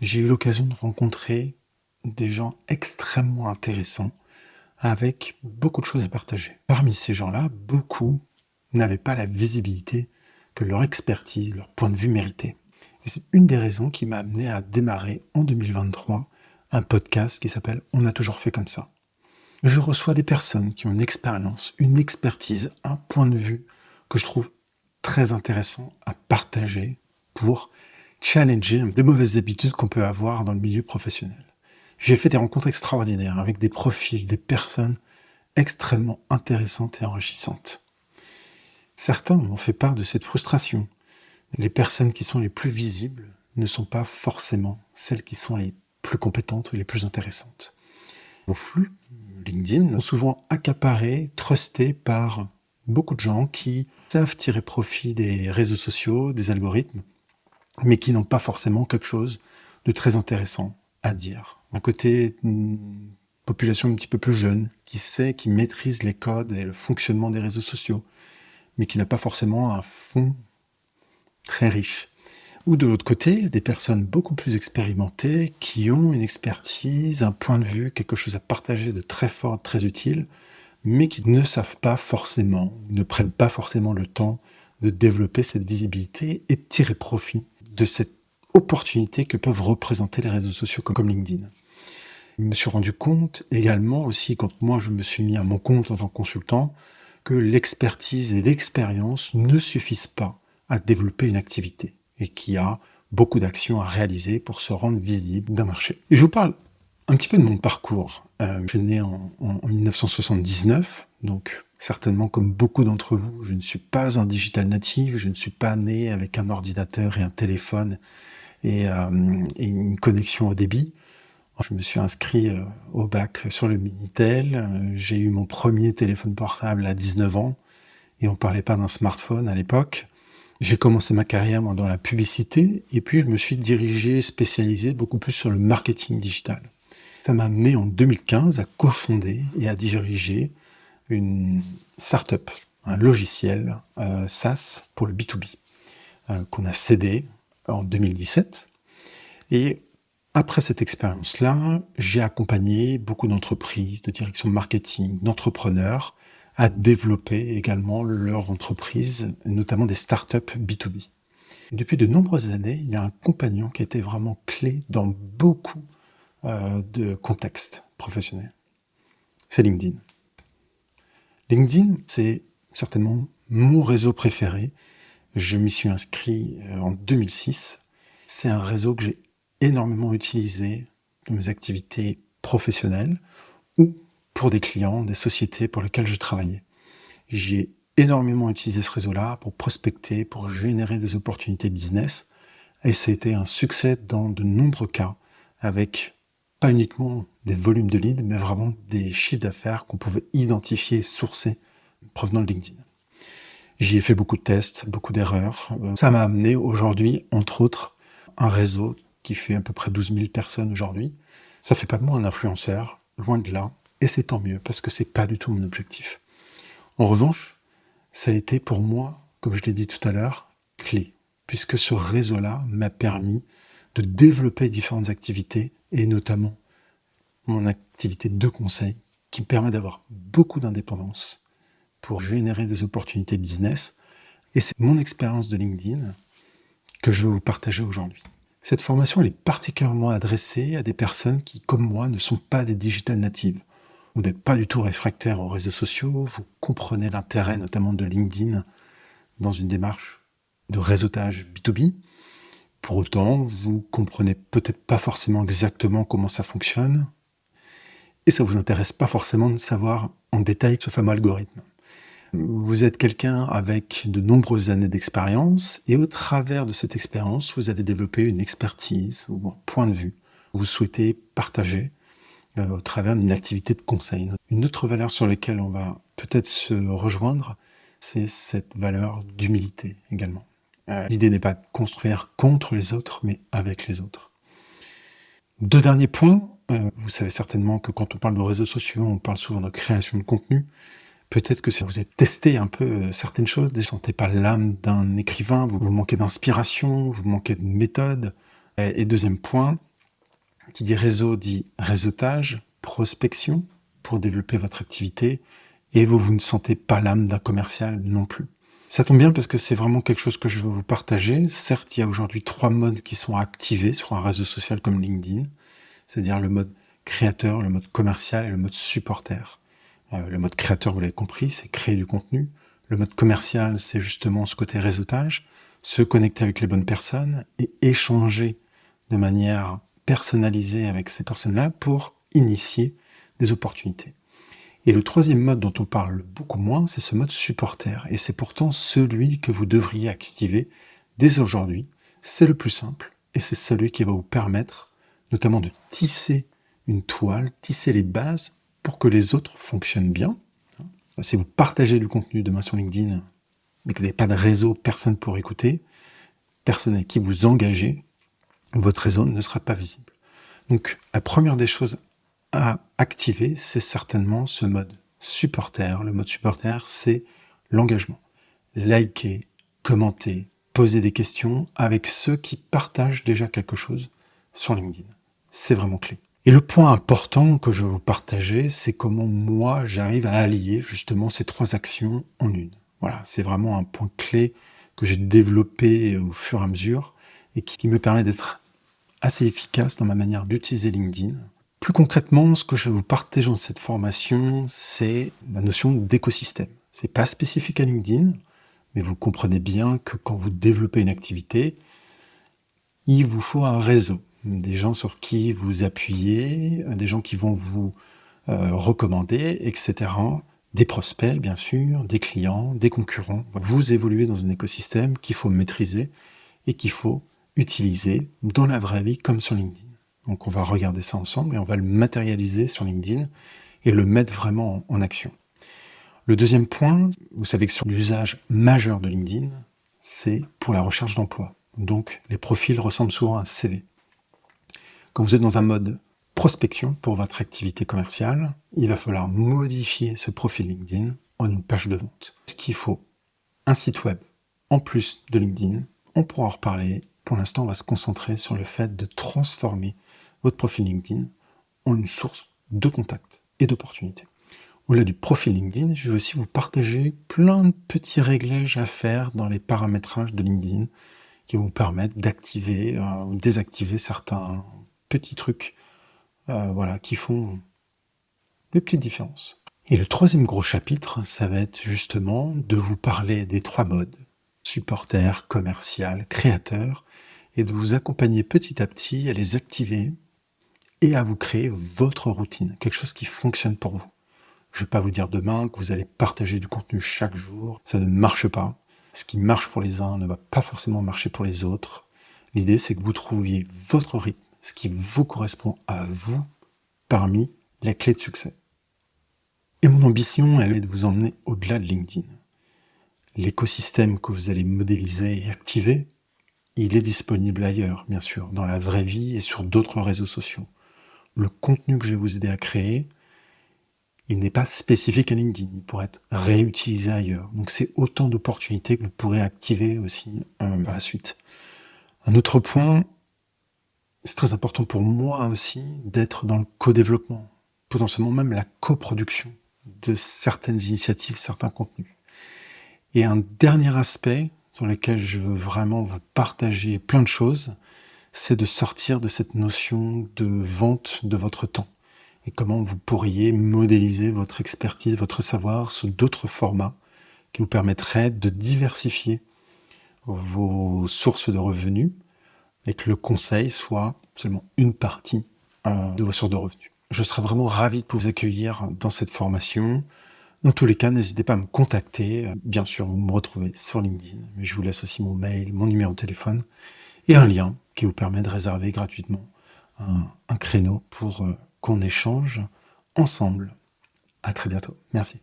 J'ai eu l'occasion de rencontrer des gens extrêmement intéressants avec beaucoup de choses à partager. Parmi ces gens-là, beaucoup n'avaient pas la visibilité que leur expertise, leur point de vue méritait. Et c'est une des raisons qui m'a amené à démarrer en 2023 un podcast qui s'appelle « On a toujours fait comme ça ». Je reçois des personnes qui ont une expérience, une expertise, un point de vue que je trouve très intéressant à partager pour challenger de mauvaises habitudes qu'on peut avoir dans le milieu professionnel. J'ai fait des rencontres extraordinaires avec des profils, des personnes extrêmement intéressantes et enrichissantes. Certains m'ont fait part de cette frustration. Les personnes qui sont les plus visibles ne sont pas forcément celles qui sont les plus compétentes ou les plus intéressantes. Vos flux LinkedIn sont souvent accaparés, trustés par beaucoup de gens qui savent tirer profit des réseaux sociaux, des algorithmes, mais qui n'ont pas forcément quelque chose de très intéressant à dire. D'un côté, une population un petit peu plus jeune, qui sait, qui maîtrise les codes et le fonctionnement des réseaux sociaux, mais qui n'a pas forcément un fond très riche. Ou de l'autre côté, des personnes beaucoup plus expérimentées, qui ont une expertise, un point de vue, quelque chose à partager de très fort, de très utile, mais qui ne savent pas forcément, ne prennent pas forcément le temps de développer cette visibilité et de tirer profit de cette opportunité que peuvent représenter les réseaux sociaux comme LinkedIn. Je me suis rendu compte également aussi, quand moi je me suis mis à mon compte en tant que consultant, que l'expertise et l'expérience ne suffisent pas à développer une activité et qu'il y a beaucoup d'actions à réaliser pour se rendre visible d'un marché. Et je vous parle un petit peu de mon parcours. Je suis né en 1979, donc certainement comme beaucoup d'entre vous, je ne suis pas un digital native, je ne suis pas né avec un ordinateur et un téléphone et une connexion au débit. Je me suis inscrit au bac sur le Minitel, j'ai eu mon premier téléphone portable à 19 ans et on ne parlait pas d'un smartphone à l'époque. J'ai commencé ma carrière dans la publicité et puis je me suis dirigé, spécialisé beaucoup plus sur le marketing digital. Ça m'a amené en 2015 à cofonder et à diriger une start-up, un logiciel SaaS pour le B2B, qu'on a cédé en 2017. Et après cette expérience-là, j'ai accompagné beaucoup d'entreprises, de direction de marketing, d'entrepreneurs à développer également leur entreprise, notamment des startups B2B. Et depuis de nombreuses années, il y a un compagnon qui a été vraiment clé dans beaucoup de contextes professionnels. C'est LinkedIn. LinkedIn, c'est certainement mon réseau préféré. Je m'y suis inscrit en 2006. C'est un réseau que j'ai énormément utilisé dans mes activités professionnelles ou pour des clients, des sociétés pour lesquelles je travaillais. J'ai énormément utilisé ce réseau-là pour prospecter, pour générer des opportunités business. Et ça a été un succès dans de nombreux cas, avec pas uniquement des volumes de leads, mais vraiment des chiffres d'affaires qu'on pouvait identifier et sourcer provenant de LinkedIn. J'y ai fait beaucoup de tests, beaucoup d'erreurs. Ça m'a amené aujourd'hui, entre autres, un réseau qui fait à peu près 12 000 personnes aujourd'hui. Ça fait pas de moi un influenceur, loin de là, et c'est tant mieux, parce que c'est pas du tout mon objectif. En revanche, ça a été pour moi, comme je l'ai dit tout à l'heure, clé, puisque ce réseau-là m'a permis de développer différentes activités, et notamment mon activité de conseil, qui me permet d'avoir beaucoup d'indépendance pour générer des opportunités business. Et c'est mon expérience de LinkedIn que je vais vous partager aujourd'hui. Cette formation, elle est particulièrement adressée à des personnes qui, comme moi, ne sont pas des digital natives. Vous n'êtes pas du tout réfractaires aux réseaux sociaux, vous comprenez l'intérêt notamment de LinkedIn dans une démarche de réseautage B2B. Pour autant, vous comprenez peut-être pas forcément exactement comment ça fonctionne et ça vous intéresse pas forcément de savoir en détail ce fameux algorithme. Vous êtes quelqu'un avec de nombreuses années d'expérience et au travers de cette expérience, vous avez développé une expertise ou un point de vue. Vous souhaitez partager au travers d'une activité de conseil. Une autre valeur sur laquelle on va peut-être se rejoindre, c'est cette valeur d'humilité également. L'idée n'est pas de construire contre les autres, mais avec les autres. Deux derniers points. Vous savez certainement que quand on parle de réseaux sociaux, on parle souvent de création de contenu. Peut-être que si vous avez testé un peu certaines choses, vous ne sentez pas l'âme d'un écrivain, vous manquez d'inspiration, vous manquez de méthode. Et deuxième point, Qui dit réseau dit réseautage, prospection pour développer votre activité, et vous ne sentez pas l'âme d'un commercial non plus. Ça tombe bien parce que c'est vraiment quelque chose que je veux vous partager. Certes, il y a aujourd'hui 3 modes qui sont activés sur un réseau social comme LinkedIn, c'est-à-dire le mode créateur, le mode commercial et le mode supporter. Le mode créateur, vous l'avez compris, c'est créer du contenu. Le mode commercial, c'est justement ce côté réseautage, se connecter avec les bonnes personnes et échanger de manière personnalisée avec ces personnes-là pour initier des opportunités. Et le troisième mode dont on parle beaucoup moins, c'est ce mode supporter. Et c'est pourtant celui que vous devriez activer dès aujourd'hui. C'est le plus simple et c'est celui qui va vous permettre notamment de tisser une toile, tisser les bases pour que les autres fonctionnent bien. Si vous partagez du contenu demain sur LinkedIn, mais que vous n'avez pas de réseau, personne pour écouter, personne avec qui vous engagez, votre réseau ne sera pas visible. Donc la première des choses à activer, c'est certainement ce mode supporter. Le mode supporter, c'est l'engagement. Liker, commenter, poser des questions avec ceux qui partagent déjà quelque chose sur LinkedIn. C'est vraiment clé. Et le point important que je veux vous partager, c'est comment moi j'arrive à allier justement ces 3 actions en une. Voilà, c'est vraiment un point clé que j'ai développé au fur et à mesure et qui me permet d'être assez efficace dans ma manière d'utiliser LinkedIn. Plus concrètement, ce que je vais vous partager dans cette formation, c'est la notion d'écosystème. C'est pas spécifique à LinkedIn, mais vous comprenez bien que quand vous développez une activité, il vous faut un réseau, des gens sur qui vous appuyez, des gens qui vont vous recommander, etc. Des prospects, bien sûr, des clients, des concurrents. Vous évoluez dans un écosystème qu'il faut maîtriser et qu'il faut utiliser dans la vraie vie comme sur LinkedIn. Donc on va regarder ça ensemble et on va le matérialiser sur LinkedIn et le mettre vraiment en action. Le deuxième point, vous savez que sur l'usage majeur de LinkedIn, c'est pour la recherche d'emploi. Donc les profils ressemblent souvent à un CV. Quand vous êtes dans un mode prospection pour votre activité commerciale, il va falloir modifier ce profil LinkedIn en une page de vente. Est-ce qu'il faut un site web en plus de LinkedIn? On pourra en reparler. Pour l'instant, on va se concentrer sur le fait de transformer votre profil LinkedIn en une source de contacts et d'opportunités. Au-delà du profil LinkedIn, je vais aussi vous partager plein de petits réglages à faire dans les paramétrages de LinkedIn qui vont vous permettre d'activer ou désactiver certains petits trucs qui font des petites différences. Et le troisième gros chapitre, ça va être justement de vous parler des 3 modes, supporter, commercial, créateur, et de vous accompagner petit à petit à les activer et à vous créer votre routine, quelque chose qui fonctionne pour vous. Je ne vais pas vous dire demain que vous allez partager du contenu chaque jour, ça ne marche pas. Ce qui marche pour les uns ne va pas forcément marcher pour les autres. L'idée, c'est que vous trouviez votre rythme, ce qui vous correspond à vous, parmi les clés de succès. Et mon ambition, elle est de vous emmener au-delà de LinkedIn. L'écosystème que vous allez modéliser et activer, il est disponible ailleurs, bien sûr, dans la vraie vie et sur d'autres réseaux sociaux. Le contenu que je vais vous aider à créer, il n'est pas spécifique à LinkedIn, il pourrait être réutilisé ailleurs. Donc c'est autant d'opportunités que vous pourrez activer aussi par la suite. Un autre point, c'est très important pour moi aussi d'être dans le co-développement, potentiellement même la coproduction de certaines initiatives, certains contenus. Et un dernier aspect sur lequel je veux vraiment vous partager plein de choses, c'est de sortir de cette notion de vente de votre temps et comment vous pourriez modéliser votre expertise, votre savoir sous d'autres formats qui vous permettraient de diversifier vos sources de revenus et que le conseil soit seulement une partie de vos sources de revenus. Je serais vraiment ravi de vous accueillir dans cette formation. Dans tous les cas, n'hésitez pas à me contacter. Bien sûr, vous me retrouvez sur LinkedIn, mais je vous laisse aussi mon mail, mon numéro de téléphone et un lien qui vous permet de réserver gratuitement un créneau pour qu'on échange ensemble. À très bientôt. Merci.